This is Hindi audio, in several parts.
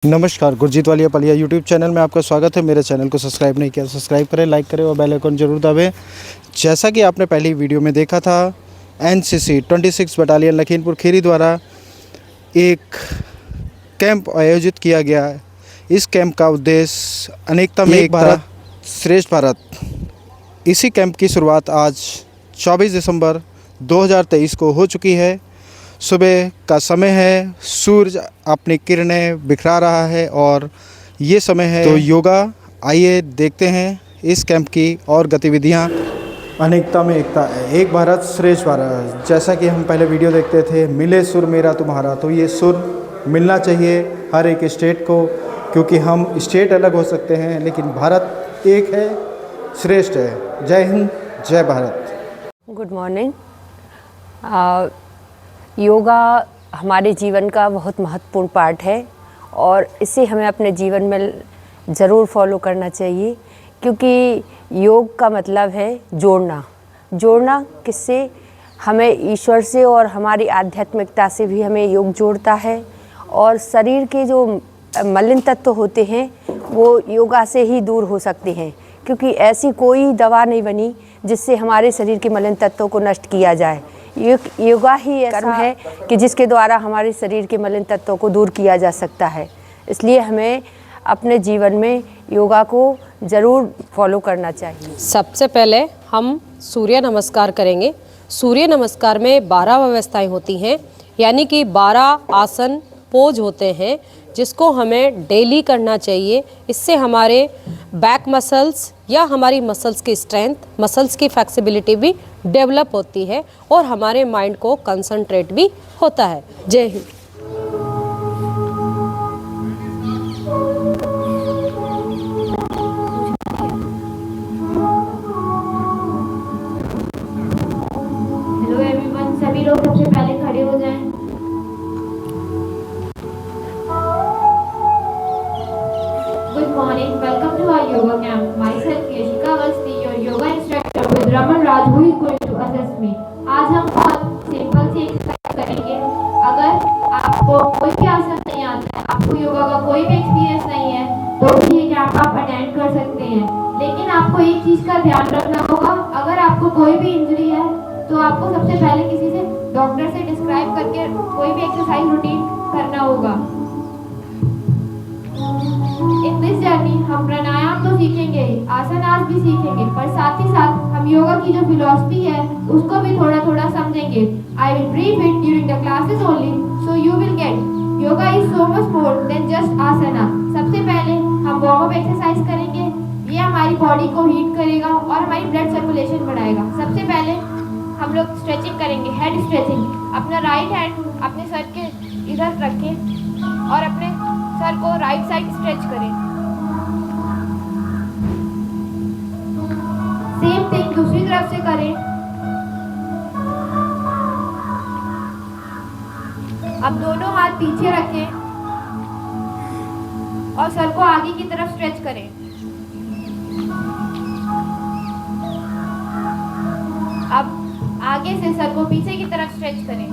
नमस्कार, गुरजीत वालिया पलिया यूट्यूब चैनल में आपका स्वागत है। मेरे चैनल को सब्सक्राइब नहीं किया, सब्सक्राइब करें, लाइक करें और बेल आइकन जरूर दबाएं। जैसा कि आपने पहली वीडियो में देखा था, एनसीसी 26 बटालियन लखीमपुर खीरी द्वारा एक कैंप आयोजित किया गया है। इस कैंप का उद्देश्य अनेकता में एक भारत श्रेष्ठ भारत। इसी कैंप की शुरुआत आज 24 दिसंबर 2023 को हो चुकी है। सुबह का समय है, सूरज अपनी किरणें बिखरा रहा है और ये समय है तो योगा। आइए देखते हैं इस कैंप की और गतिविधियाँ। अनेकता में एकता है, एक भारत श्रेष्ठ भारत। जैसा कि हम पहले वीडियो देखते थे, मिले सुर मेरा तुम्हारा, तो ये सुर मिलना चाहिए हर एक स्टेट को, क्योंकि हम स्टेट अलग हो सकते हैं लेकिन भारत एक है, श्रेष्ठ है। जय हिंद, जय भारत। Good morning. योगा हमारे जीवन का बहुत महत्वपूर्ण पार्ट है और इसे हमें अपने जीवन में ज़रूर फॉलो करना चाहिए, क्योंकि योग का मतलब है जोड़ना किससे? हमें ईश्वर से और हमारी आध्यात्मिकता से भी हमें योग जोड़ता है। और शरीर के जो मलिन तत्व होते हैं वो योगा से ही दूर हो सकते हैं, क्योंकि ऐसी कोई दवा नहीं बनी जिससे हमारे शरीर के मलिन तत्वों को नष्ट किया जाए। योगा ही ऐसा कर्म है कि जिसके द्वारा हमारे शरीर के मलिन तत्वों को दूर किया जा सकता है। इसलिए हमें अपने जीवन में योगा को ज़रूर फॉलो करना चाहिए। सबसे पहले हम सूर्य नमस्कार करेंगे। सूर्य नमस्कार में 12 व्यवस्थाएं होती हैं, यानी कि 12 आसन पोज होते हैं, जिसको हमें डेली करना चाहिए। इससे हमारे बैक मसल्स या हमारी मसल्स की स्ट्रेंथ, मसल्स की फ्लेक्सिबिलिटी भी डेवलप होती है और हमारे माइंड को कंसंट्रेट भी होता है। जय हिंद। हेलो एवरीवन, सभी लोग सबसे पहले खड़े हो जाएं। Good morning, welcome to our yoga camp. Myself Yashika Awasthi, your yoga instructor with Raman Raj, who is going to assist me. आज हम बहुत सिंपल सी एक्सरसाइज करेंगे। अगर आपको कोई भी आसन नहीं आता है, आपको योगा का कोई भी एक्सपीरियंस नहीं है, तो भी ये कैंप आप अटेंड कर सकते हैं। लेकिन आपको एक चीज़ का ध्यान रखना होगा, अगर आपको कोई भी इंजरी है तो आपको सबसे पहले किसी से डॉक्टर से डिस्क्राइब करके कोई भी एक्सरसाइज रूटीन करना होगा। इन दिस जर्नी हम प्राणायाम तो सीखेंगे, आसनास भी सीखेंगे, पर साथ ही साथ हम योगा की जो फिलॉसफी है उसको भी थोड़ा थोड़ा समझेंगे। I will brief it during the classes only, so you will get yoga is so much more than just asana. सबसे पहले हम वार्म अप एक्सरसाइज करेंगे। ये हमारी बॉडी को हीट करेगा और हमारी ब्लड सर्कुलेशन बढ़ाएगा। सबसे पहले हम लोग स्ट्रेचिंग करेंगे, हेड स्ट्रेचिंग। अपना राइट हैंड अपने सर के इधर रखें और अपने सर को राइट साइड स्ट्रेच करें। सेम थिंग दूसरी तरफ से करें। अब दोनों हाथ पीछे रखें और सर को आगे की तरफ स्ट्रेच करें। अब आगे से सर को पीछे की तरफ स्ट्रेच करें।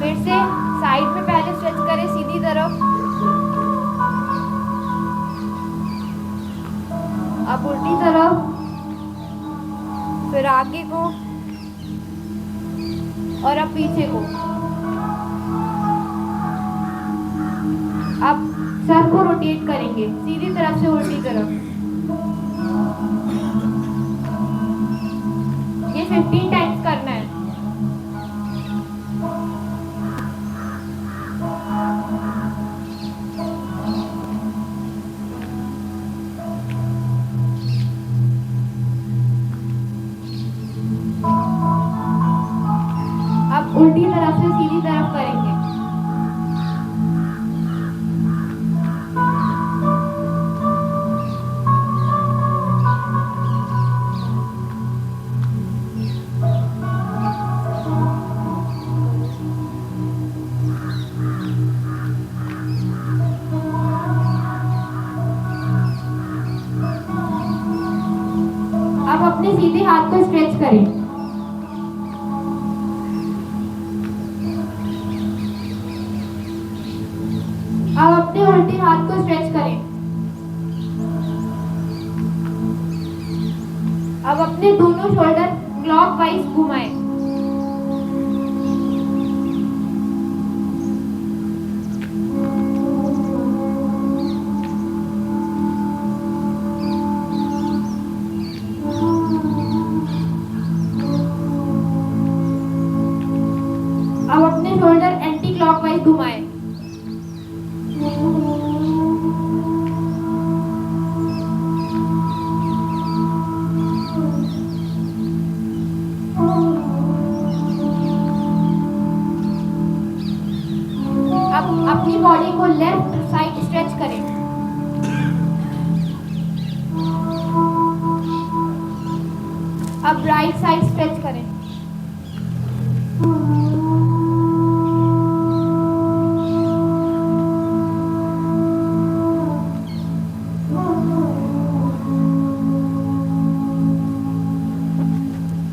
फिर से साइड में पहले स्ट्रेच करें सीधी तरफ, अब उल्टी तरफ, फिर आगे को और अब पीछे को। अब सर को रोटेट करेंगे सीधी तरफ से उल्टी तरफ। ये 15 टाइम्स करना है। अब उल्टी तरफ से सीधी तरफ करेंगे। अब अपने सीधे हाथ को स्ट्रेच करें। स्ट्रेच करें। अब अपने दोनों शोल्डर क्लॉकवाइज घुमाएं। अब अपने शोल्डर एंटी क्लॉकवाइज घुमाएं। अब अपनी बॉडी को लेफ्ट साइड स्ट्रेच करें। अब राइट साइड स्ट्रेच करें।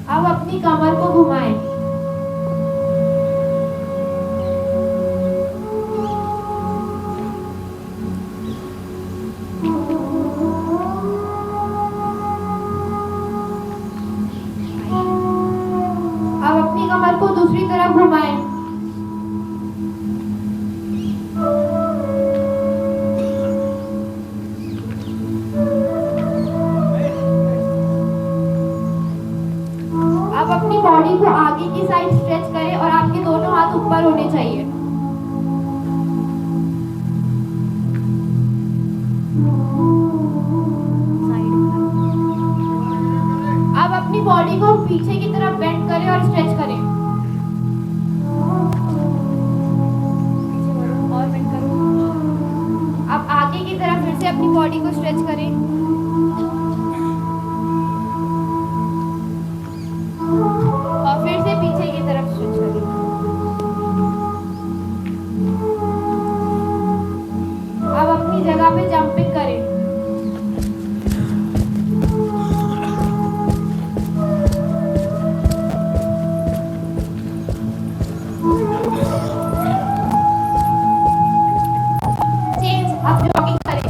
अब अपनी कमर को घुमाएं। अब अपनी कमर को दूसरी तरफ घुमाएं। अब अपनी बॉडी को आगे की साइड स्ट्रेच करें और आपके दोनों हाथ ऊपर होने चाहिए। अब अपनी बॉडी को पीछे की तरफ बेंड करें और स्ट्रेच करें। और बेंड करो। अब आगे की तरफ फिर से अपनी बॉडी को स्ट्रेच करें। और फिर से पीछे की तरफ स्ट्रेच करें। अब अपनी जगह पे जंपिंग करें। चेंज, अब जॉगिंग करें।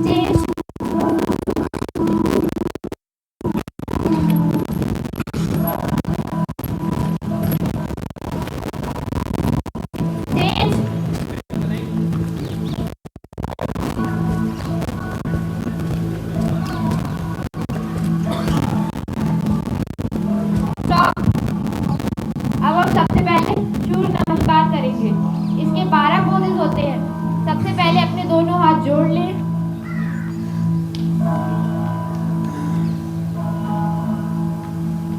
Change, change, stop. अब हम सबसे पहले सूर्य नमस्कार करेंगे। इसके 12 पोजेस होते हैं। सबसे पहले अपने दोनों हाथ जोड़ लें।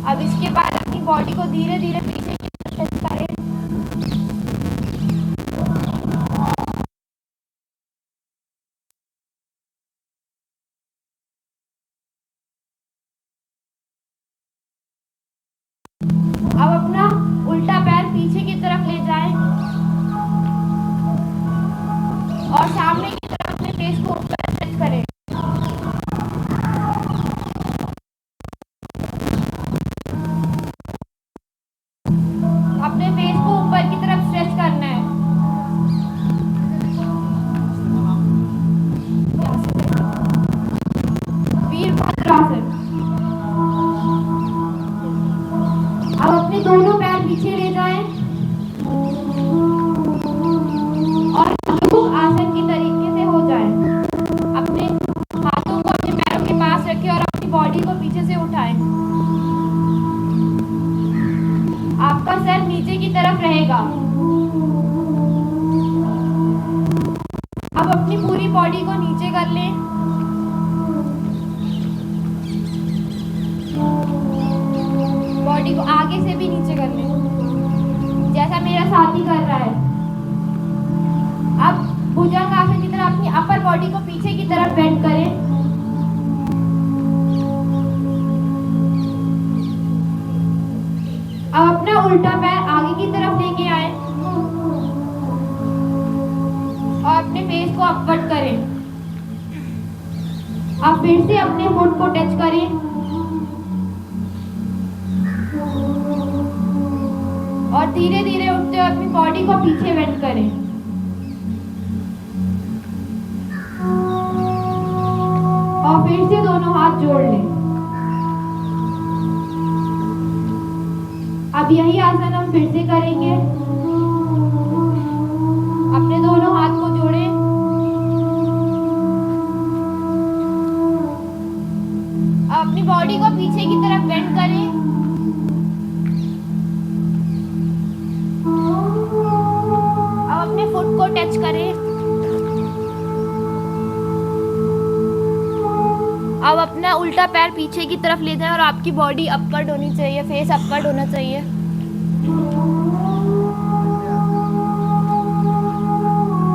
अब इसके बाद अपनी बॉडी को धीरे धीरे पीछे की तरफ स्ट्रेच करें। अब अपना उल्टा पैर पीछे की तरफ ले जाएं और सामने की तरफ अपने फेस को ऊपर स्ट्रेच करें। अपने फेस को ऊपर की तरफ स्ट्रेच करना है। वीरभद्रासन। अब अपने दोनों पैर पीछे ले जाएं और योग आसन की तरीके से हो जाए। अपने हाथों को अपने पैरों के पास रखें और अपनी बॉडी को पीछे से उठाएं। आपका सर नीचे की तरफ रहेगा। अब अपनी पूरी बॉडी को नीचे कर लें। बॉडी को आगे से भी नीचे कर लें, जैसा मेरा साथी कर रहा है। अब भुजंग आसन की तरह अपनी अपर बॉडी को पीछे की तरफ बेंड करें। अब अपना उल्टा पैर आगे की तरफ लेके आए और अपने फेस को अपवर्ड करें। अब फिर से अपने फुट को टच करें। अब धीरे धीरे उठते हुए अपनी बॉडी को पीछे बेंड करें। और फिर से दोनों हाथ जोड़ लें। अब यही आसन हम फिर से करेंगे। अपने दोनों हाथ को जोड़ें। अपनी बॉडी को पीछे की तरफ बेंड करें। अब अपने फुट को टच करें। अब अपना उल्टा पैर पीछे की तरफ ले जाएं और आपकी बॉडी अपवर्ड होनी चाहिए, फेस अपवर्ड होना चाहिए।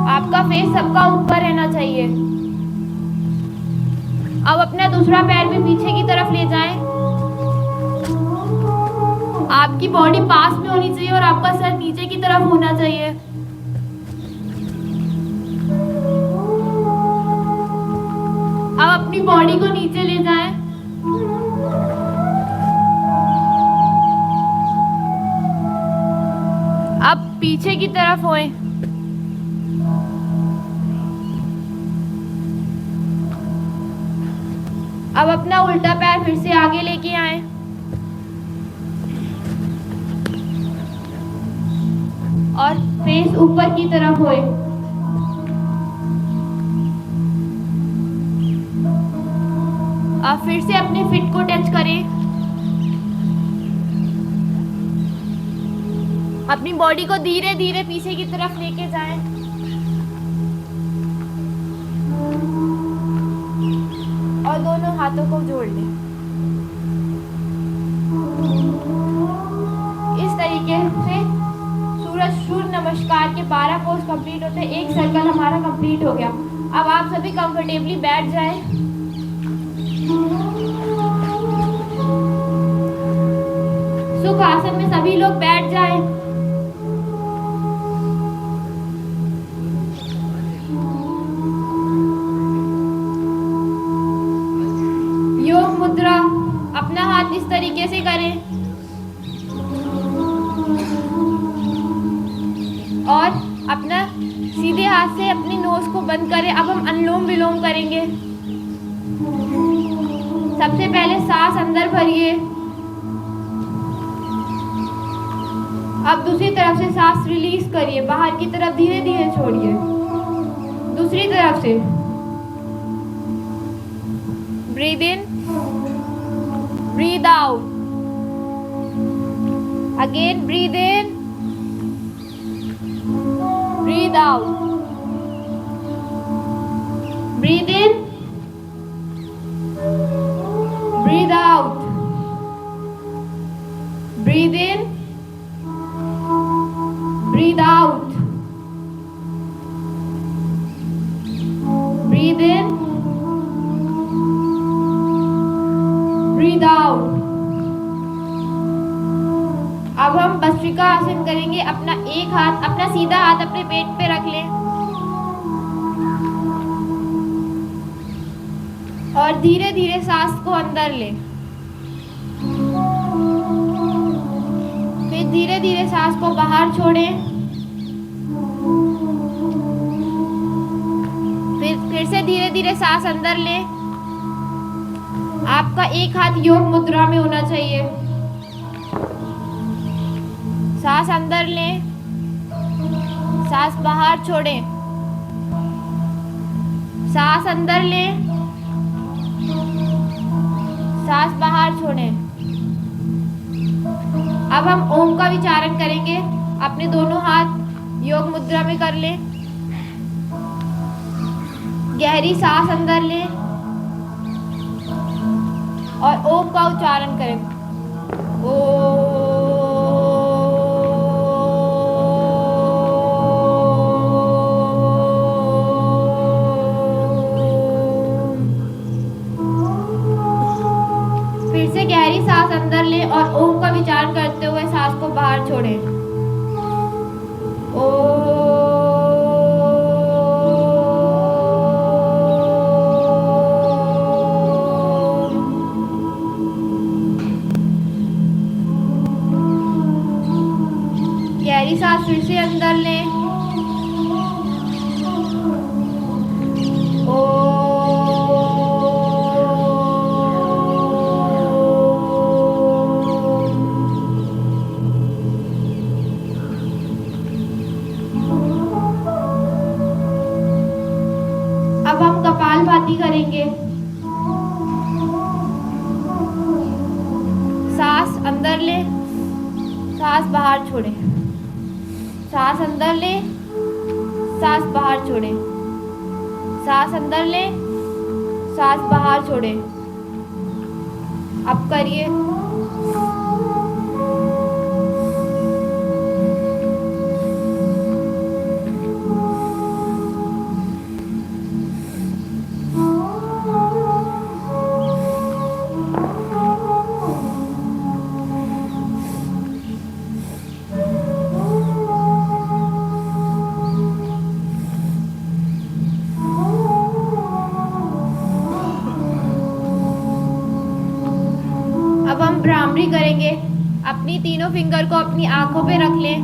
आपका फेस सबका ऊपर रहना चाहिए। अब अपना दूसरा पैर भी पीछे की तरफ ले जाएं। आपकी बॉडी पास में होनी चाहिए और आपका सर नीचे की तरफ होना चाहिए। अब अपनी बॉडी को नीचे ले जाएं। अब पीछे की तरफ होएं। अब अपना उल्टा पैर फिर से आगे लेके आएं। और फेस ऊपर की तरफ होए। अब फिर से अपने फिट को टच करें। अपनी बॉडी को धीरे धीरे पीछे की तरफ लेके जाएं। और दोनों हाथों को जोड़ लें। इस तरीके से सूर्य नमस्कार के 12 पोज कंप्लीट होते हैं। एक सर्कल हमारा कंप्लीट हो गया। अब आप सभी कंफर्टेबली बैठ जाएं। सुख आसन में सभी लोग बैठ जाएं। योग मुद्रा, अपना हाथ इस तरीके से करें और अपना सीधे हाथ से अपनी नोज को बंद करें। अब हम अनुलोम विलोम करेंगे। सबसे पहले सांस अंदर भरिए। अब दूसरी तरफ से सांस रिलीज करिए, बाहर की तरफ धीरे धीरे छोड़िए। दूसरी तरफ से breathe in, breathe out, again breathe in, breathe out, breathe in, breathe out, breathe in, breathe out, breathe in, breathe out। अब हम भस्त्रिका आसन करेंगे। अपना एक हाथ, अपना सीधा हाथ अपने पेट पे रख लें और धीरे धीरे सांस को अंदर लें। फिर धीरे धीरे सांस को बाहर छोड़ें। फिर से धीरे धीरे सांस अंदर लें। आपका एक हाथ योग मुद्रा में होना चाहिए। सांस अंदर लें, सांस बाहर छोड़ें। सांस अंदर लें, सांस बाहर छोड़ें। अब हम ओम का विचारण करेंगे। अपने दोनों हाथ योग मुद्रा में कर लें। गहरी सांस अंदर लें और ओम का उच्चारण करें। ओ फिर से गहरी सांस अंदर लें और ओम का विचार करते हुए सांस को बाहर छोड़ें। गहरी सांस फिर से अंदर लें। अब हम कपालभाति करेंगे। सांस अंदर ले, सांस बाहर छोड़े, सांस अंदर ले, सांस बाहर छोड़े, सांस अंदर ले, सांस बाहर छोड़े। अब करिए। अब हम भ्रामरी करेंगे। अपनी तीनों फिंगर को अपनी आंखों पे रख लें।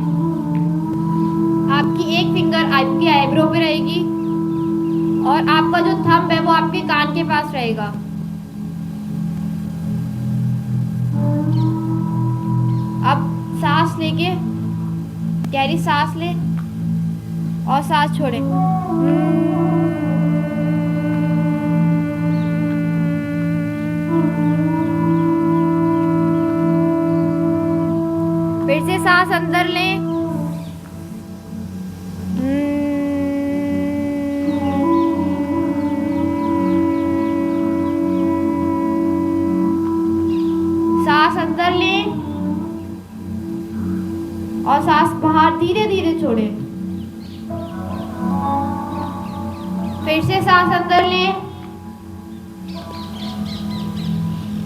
आपकी एक फिंगर आपकी आईब्रो पे रहेगी और आपका जो थंब है वो आपके कान के पास रहेगा। अब सांस लेके गहरी सांस लें और सांस छोड़ें। फिर से सांस अंदर लें। सांस अंदर लें और सांस बाहर धीरे धीरे छोड़ें। फिर से सांस अंदर लें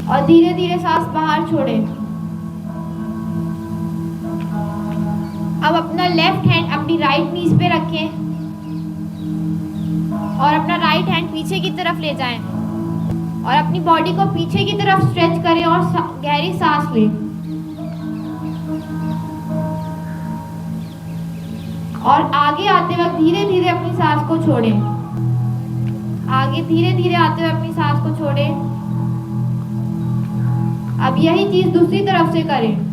और धीरे धीरे सांस बाहर छोड़ें। अब अपना लेफ्ट हैंड अपनी राइट नीज पे रखें और अपना राइट हैंड पीछे की तरफ ले जाएं और अपनी बॉडी को पीछे की तरफ स्ट्रेच करें और गहरी सांस लें। और आगे आते वक्त धीरे धीरे अपनी सांस को छोड़ें। आगे धीरे धीरे आते हुए अपनी सांस को छोड़ें। अब यही चीज दूसरी तरफ से करें।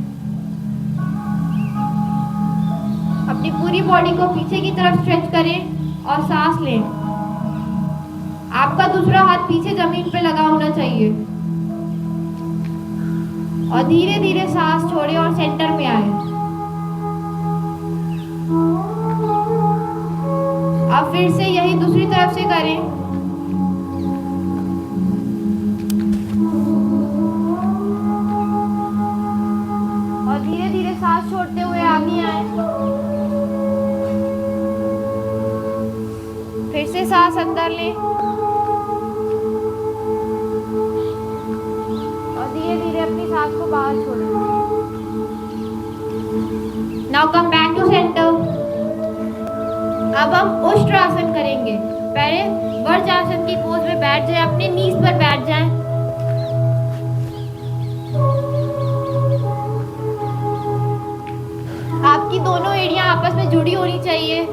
अपनी पूरी बॉडी को पीछे की तरफ स्ट्रेच करें और सांस लें। आपका दूसरा हाथ पीछे जमीन पे लगा होना चाहिए और धीरे धीरे सांस छोड़ें और सेंटर में आए। अब फिर से यही दूसरी तरफ से करें। और धीरे धीरे सांस छोड़ते हुए आगे आए। फिर से सांस अंदर लें और धीरे धीरे अपनी सांस को बाहर छोड़ें। Now come back to centre. अब हम उष्ट्रासन करेंगे। पहले वज्रासन की पोज में बैठ जाएं, अपने नीज पर बैठ जाएं। आपकी दोनों एड़ियां आपस में जुड़ी होनी चाहिए,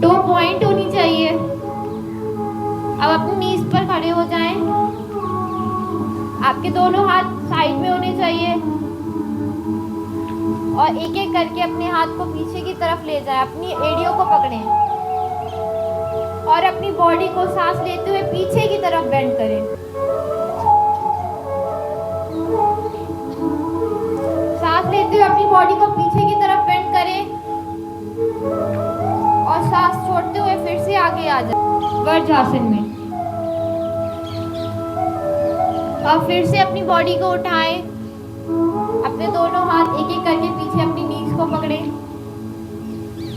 टो पॉइंट होनी चाहिए। अब अपनी नीज पर खड़े हो जाएं। आपके दोनों हाथ साइड में होने चाहिए और एक एक करके अपने हाथ को पीछे की तरफ ले जाएं। अपनी एड़ियों को पकड़ें और अपनी बॉडी को सांस लेते हुए पीछे की तरफ बेंड करें। सांस लेते हुए अपनी बॉडी को पीछे की तरफ बेंड करें और सांस छोड़ते हुए फिर से आगे आ जाए वज्रासन में। अब फिर से अपनी बॉडी को उठाएं। अपने दोनों हाथ एक एक करके पीछे अपनी नीज को पकड़ें।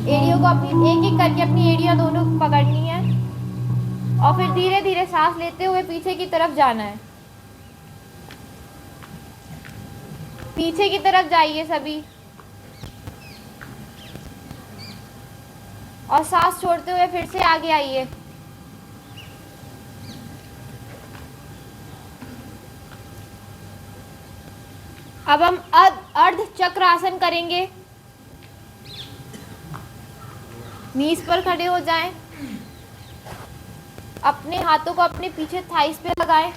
एड़ियों को अपनी एक एक करके अपनी एड़ियां दोनों पकड़नी है और फिर धीरे धीरे सांस लेते हुए पीछे की तरफ जाना है। पीछे की तरफ जाइए सभी और सांस छोड़ते हुए फिर से आगे आइए। अब हम अर्ध चक्र आसन करेंगे। नीज पर खड़े हो जाएं। अपने हाथों को अपने पीछे थाइस पे लगाएं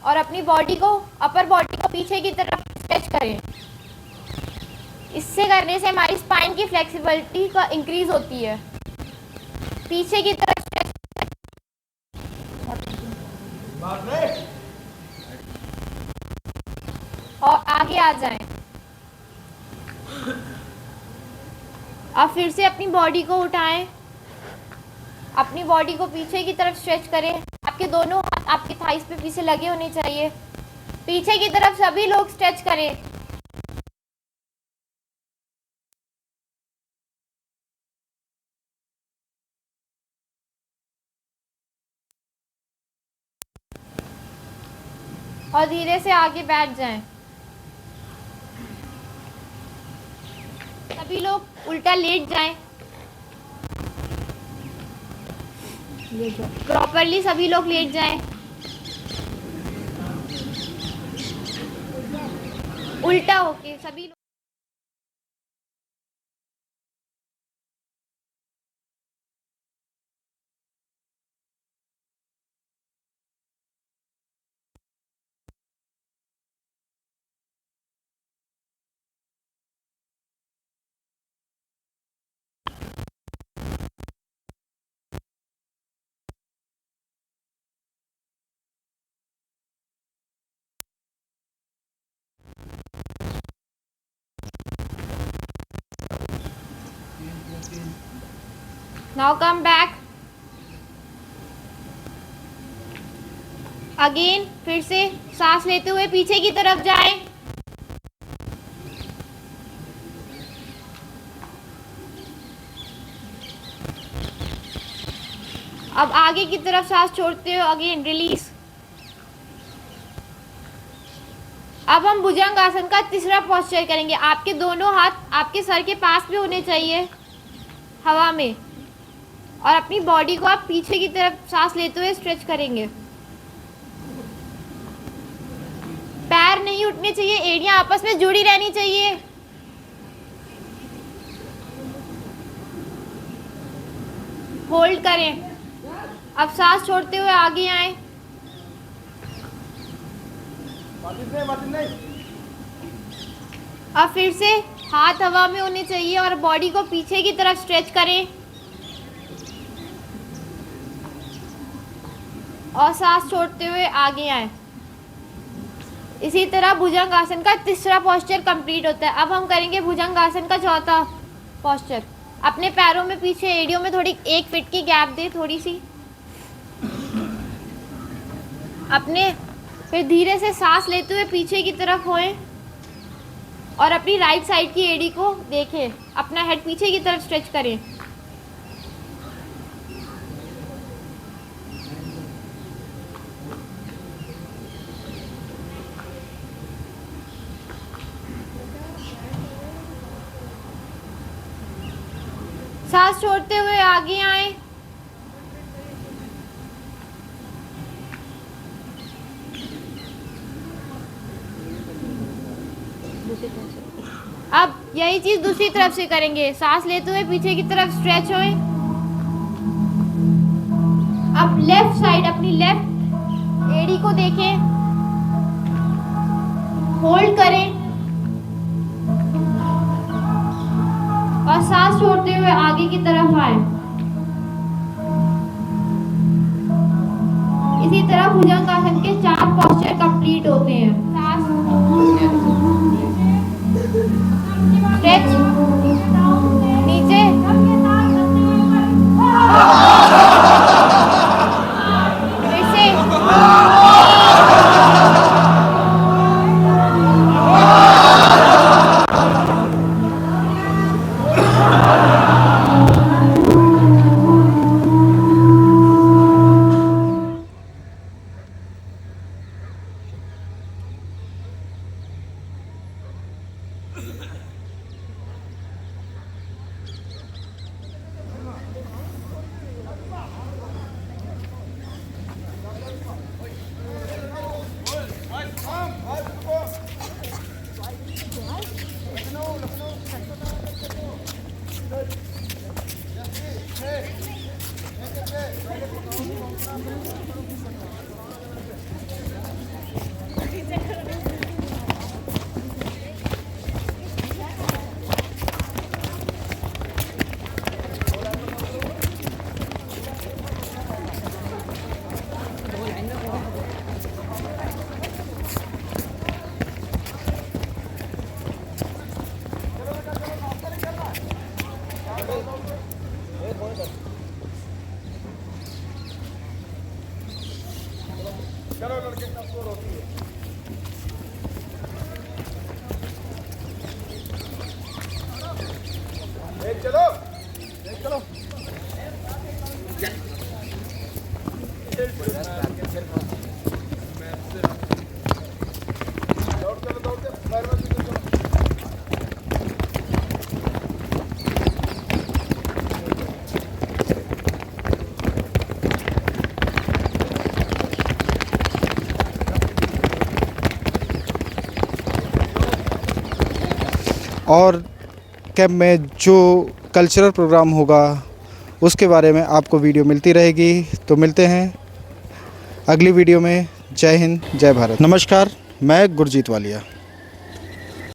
और अपनी बॉडी को, अपर बॉडी को पीछे की तरफ स्ट्रेच करें। इससे करने से हमारी स्पाइन की फ्लेक्सिबिलिटी का इंक्रीज होती है। पीछे की तरफ स्ट्रेच और आगे आ जाएं। अब फिर से अपनी बॉडी को उठाएं, अपनी बॉडी को पीछे की तरफ स्ट्रेच करें। आपके दोनों हाथ आपकी थाइस पे पीछे लगे होने चाहिए। पीछे की तरफ सभी लोग स्ट्रेच करें। और धीरे से आगे बैठ जाएं। सभी लोग उल्टा लेट जाएं। प्रॉपरली सभी लोग लेट जाएं। उल्टा होके सभी लोग। Now come back. अगेन फिर से सांस लेते हुए पीछे की तरफ जाएं। अब आगे की तरफ सांस छोड़ते हुए अगेन रिलीज। अब हम भुजंग आसन का तीसरा पोस्चर करेंगे। आपके दोनों हाथ आपके सर के पास भी होने चाहिए हवा में, और अपनी बॉडी को आप पीछे की तरफ सांस लेते हुए स्ट्रेच करेंगे। पैर नहीं उठने चाहिए, एड़ियां आपस में जुड़ी रहनी चाहिए। होल्ड करें। अब सांस छोड़ते हुए आगे आएं। अब फिर से हाथ हवा में होने चाहिए और बॉडी को पीछे की तरफ स्ट्रेच करें और सांस छोड़ते हुए आगे आएं। इसी तरह भुजंग आसन का तीसरा पोस्चर कंप्लीट होता है। अब हम करेंगे भुजंग आसन का चौथा पोस्चर। अपने पैरों में पीछे एड़ियों में थोड़ी 1 फीट की गैप दे, थोड़ी सी। अपने फिर धीरे से सांस लेते हुए पीछे की तरफ होएं और अपनी राइट साइड की एड़ी को देखें। अपना हेड पीछे की तरफ स्ट्रेच करें। सांस छोड़ते हुए आगे आएं। अब यही चीज दूसरी तरफ से करेंगे। सांस लेते हुए पीछे की तरफ स्ट्रेच होएं। अब लेफ्ट साइड अपनी लेफ्ट एड़ी को देखें, होल्ड करें और सांस छोड़ते हुए आगे की तरफ आए। इसी तरह भुजंग आसन के 4 पोस्चर कंप्लीट होते हैं। सांस, स्ट्रेच, नीचे, फिर से, और कैंप में जो कल्चरल प्रोग्राम होगा उसके बारे में आपको वीडियो मिलती रहेगी। तो मिलते हैं अगली वीडियो में। जय हिंद, जय भारत। नमस्कार, मैं गुरजीत वालिया।